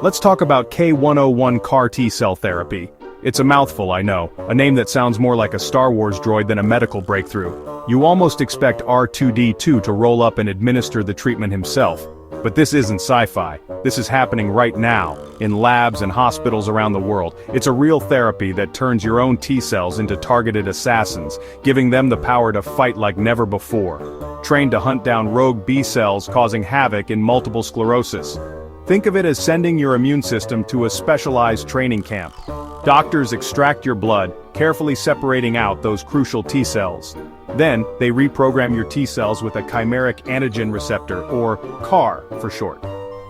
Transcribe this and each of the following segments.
Let's talk about K101 CAR T-cell therapy. It's a mouthful, I know, a name that sounds more like a Star Wars droid than a medical breakthrough. You almost expect R2-D2 to roll up and administer the treatment himself. But this isn't sci-fi. This is happening right now, in labs and hospitals around the world. It's a real therapy that turns your own T-cells into targeted assassins, giving them the power to fight like never before. Trained to hunt down rogue B-cells causing havoc in multiple sclerosis. Think of it as sending your immune system to a specialized training camp. Doctors extract your blood, carefully separating out those crucial T-cells. Then, they reprogram your T-cells with a chimeric antigen receptor, or CAR for short.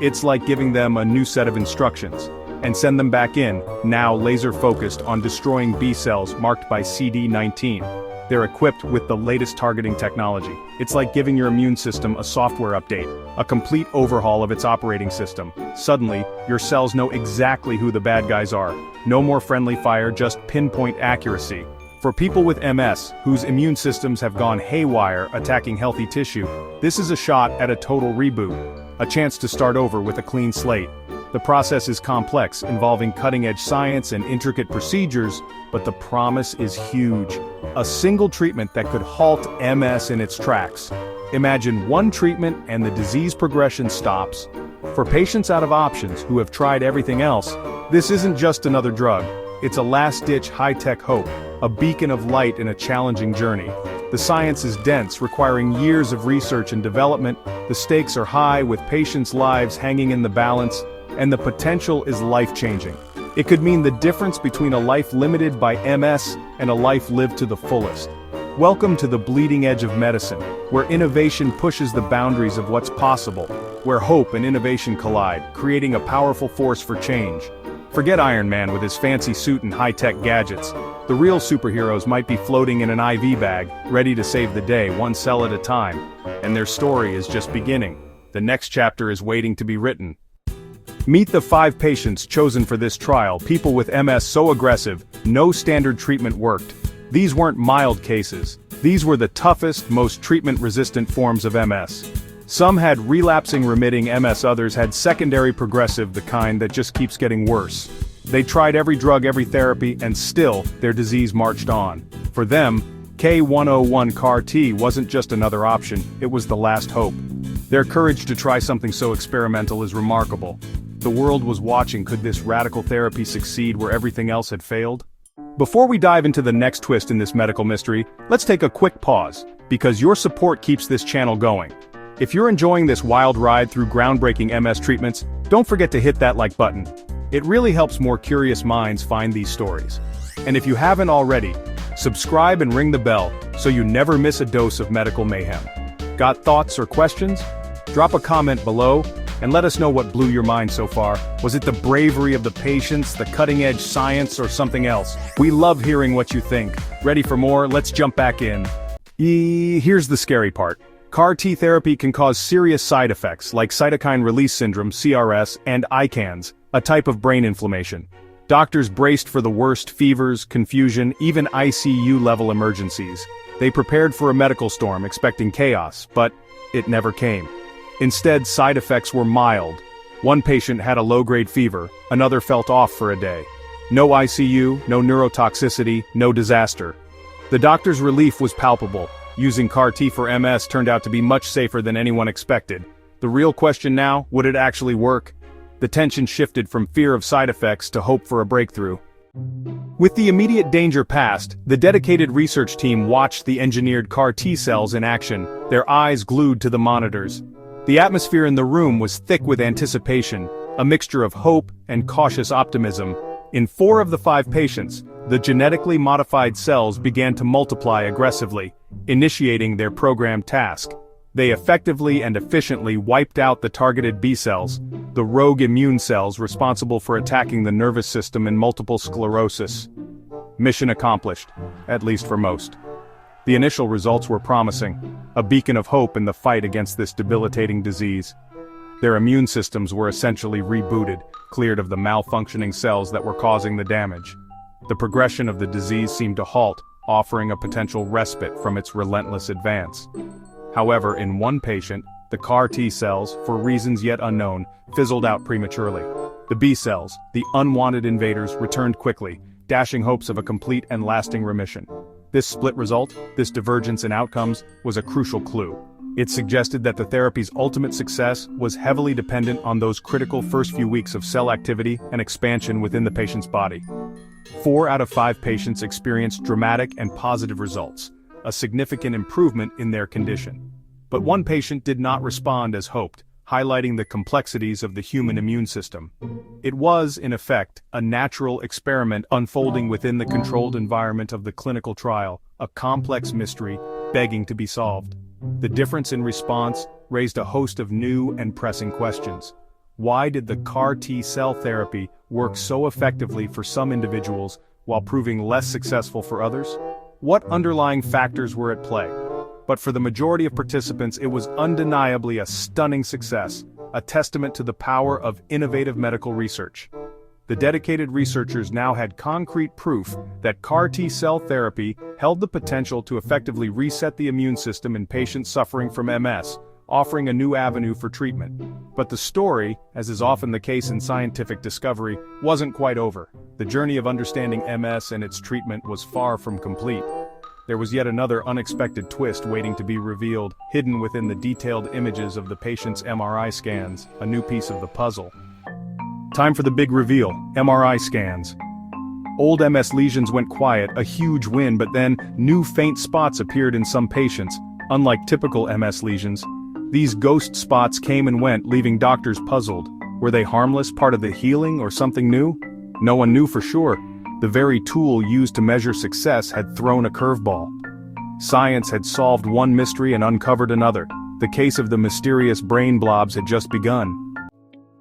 It's like giving them a new set of instructions, and send them back in, now laser-focused on destroying B-cells marked by CD19. They're equipped with the latest targeting technology. It's like giving your immune system a software update, a complete overhaul of its operating system. Suddenly, your cells know exactly who the bad guys are. No more friendly fire, just pinpoint accuracy. For people with MS, whose immune systems have gone haywire attacking healthy tissue, this is a shot at a total reboot. A chance to start over with a clean slate. The process is complex, involving cutting-edge science and intricate procedures, but the promise is huge. A single treatment that could halt MS in its tracks. Imagine one treatment and the disease progression stops. For patients out of options who have tried everything else, this isn't just another drug. It's a last-ditch high-tech hope, a beacon of light in a challenging journey. The science is dense, requiring years of research and development. The stakes are high, with patients' lives hanging in the balance, and the potential is life-changing. It could mean the difference between a life limited by MS and a life lived to the fullest. Welcome to the bleeding edge of medicine, where innovation pushes the boundaries of what's possible, where hope and innovation collide, creating a powerful force for change. Forget Iron Man with his fancy suit and high-tech gadgets. The real superheroes might be floating in an IV bag, ready to save the day, one cell at a time. And their story is just beginning. The next chapter is waiting to be written. Meet the 5 patients chosen for this trial, people with MS so aggressive, no standard treatment worked. These weren't mild cases. These were the toughest, most treatment-resistant forms of MS. Some had relapsing remitting MS, others had secondary progressive, the kind that just keeps getting worse. They tried every drug, every therapy, and still, their disease marched on. For them, K101 CAR T wasn't just another option, it was the last hope. Their courage to try something so experimental is remarkable. The world was watching. Could this radical therapy succeed where everything else had failed? Before we dive into the next twist in this medical mystery, let's take a quick pause, because your support keeps this channel going. If you're enjoying this wild ride through groundbreaking MS treatments, don't forget to hit that like button. It really helps more curious minds find these stories. And if you haven't already, subscribe and ring the bell so you never miss a dose of medical mayhem. Got thoughts or questions? Drop a comment below and let us know what blew your mind so far. Was it the bravery of the patients, the cutting-edge science, or something else? We love hearing what you think. Ready for more? Let's jump back in. Here's the scary part. CAR T therapy can cause serious side effects like cytokine release syndrome (CRS) and ICANS, a type of brain inflammation. Doctors braced for the worst: fevers, confusion, even ICU-level emergencies. They prepared for a medical storm, expecting chaos, but it never came. Instead, side effects were mild. One patient had a low-grade fever, another felt off for a day. No ICU, no neurotoxicity, no disaster. The doctor's relief was palpable. Using CAR T for MS turned out to be much safer than anyone expected. The real question now, would it actually work? The tension shifted from fear of side effects to hope for a breakthrough. With the immediate danger past, the dedicated research team watched the engineered CAR T-cells in action, their eyes glued to the monitors. The atmosphere in the room was thick with anticipation, a mixture of hope and cautious optimism. In 4 of the 5 patients, the genetically modified cells began to multiply aggressively, initiating their programmed task. They effectively and efficiently wiped out the targeted B-cells, the rogue immune cells responsible for attacking the nervous system in multiple sclerosis. Mission accomplished, at least for most. The initial results were promising, a beacon of hope in the fight against this debilitating disease. Their immune systems were essentially rebooted, cleared of the malfunctioning cells that were causing the damage. The progression of the disease seemed to halt, offering a potential respite from its relentless advance. However, in one patient, the CAR T-cells, for reasons yet unknown, fizzled out prematurely. The B cells, the unwanted invaders, returned quickly, dashing hopes of a complete and lasting remission. This split result, this divergence in outcomes, was a crucial clue. It suggested that the therapy's ultimate success was heavily dependent on those critical first few weeks of cell activity and expansion within the patient's body. 4 out of 5 patients experienced dramatic and positive results, a significant improvement in their condition. But one patient did not respond as hoped, highlighting the complexities of the human immune system. It was, in effect, a natural experiment unfolding within the controlled environment of the clinical trial, a complex mystery begging to be solved. The difference in response raised a host of new and pressing questions. Why did the CAR T-cell therapy work so effectively for some individuals while proving less successful for others? What underlying factors were at play? But for the majority of participants, it was undeniably a stunning success, a testament to the power of innovative medical research. The dedicated researchers now had concrete proof that CAR T-cell therapy held the potential to effectively reset the immune system in patients suffering from MS, offering a new avenue for treatment. But the story, as is often the case in scientific discovery, wasn't quite over. The journey of understanding MS and its treatment was far from complete. There was yet another unexpected twist waiting to be revealed, hidden within the detailed images of the patient's MRI scans, a new piece of the puzzle. Time for the big reveal: MRI scans. Old MS lesions went quiet, a huge win, but then new faint spots appeared in some patients. Unlike typical MS lesions, these ghost spots came and went, leaving doctors puzzled. Were they harmless, part of the healing, or something new? No one knew for sure. The very tool used to measure success had thrown a curveball. Science had solved one mystery and uncovered another. The case of the mysterious brain blobs had just begun.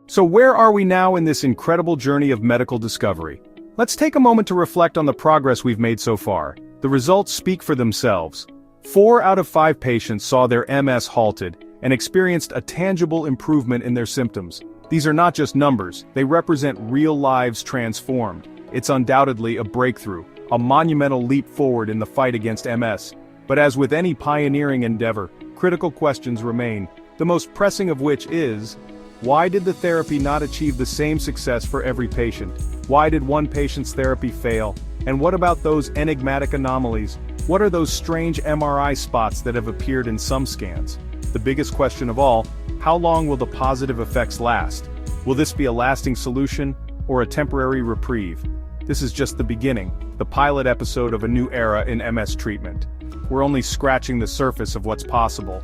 So where are we now in this incredible journey of medical discovery? Let's take a moment to reflect on the progress we've made so far. The results speak for themselves. 4 out of 5 patients saw their MS halted and experienced a tangible improvement in their symptoms. These are not just numbers, they represent real lives transformed. It's undoubtedly a breakthrough, a monumental leap forward in the fight against MS. But as with any pioneering endeavor, critical questions remain, the most pressing of which is, why did the therapy not achieve the same success for every patient? Why did one patient's therapy fail? And what about those enigmatic anomalies? What are those strange MRI spots that have appeared in some scans? The biggest question of all, how long will the positive effects last? Will this be a lasting solution, or a temporary reprieve? This is just the beginning, the pilot episode of a new era in MS treatment. We're only scratching the surface of what's possible.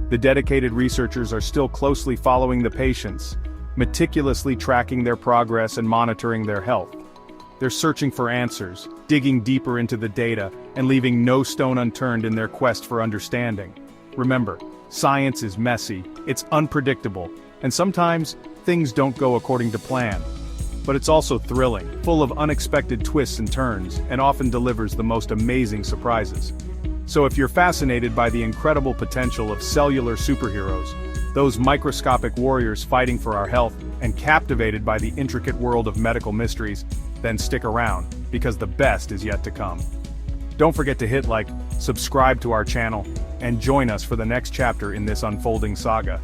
The dedicated researchers are still closely following the patients, meticulously tracking their progress and monitoring their health. They're searching for answers, digging deeper into the data, and leaving no stone unturned in their quest for understanding. Remember, science is messy, it's unpredictable, and sometimes things don't go according to plan. But it's also thrilling, full of unexpected twists and turns, and often delivers the most amazing surprises. So if you're fascinated by the incredible potential of cellular superheroes, those microscopic warriors fighting for our health, and captivated by the intricate world of medical mysteries, then stick around, because the best is yet to come. Don't forget to hit like, subscribe to our channel, and join us for the next chapter in this unfolding saga.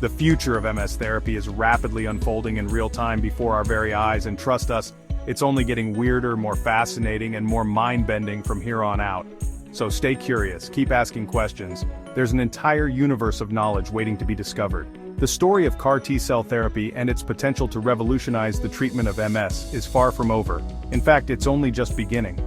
The future of MS therapy is rapidly unfolding in real time before our very eyes, and trust us, it's only getting weirder, more fascinating, and more mind-bending from here on out. So stay curious, keep asking questions. There's an entire universe of knowledge waiting to be discovered. The story of CAR T-cell therapy and its potential to revolutionize the treatment of MS is far from over. In fact, it's only just beginning.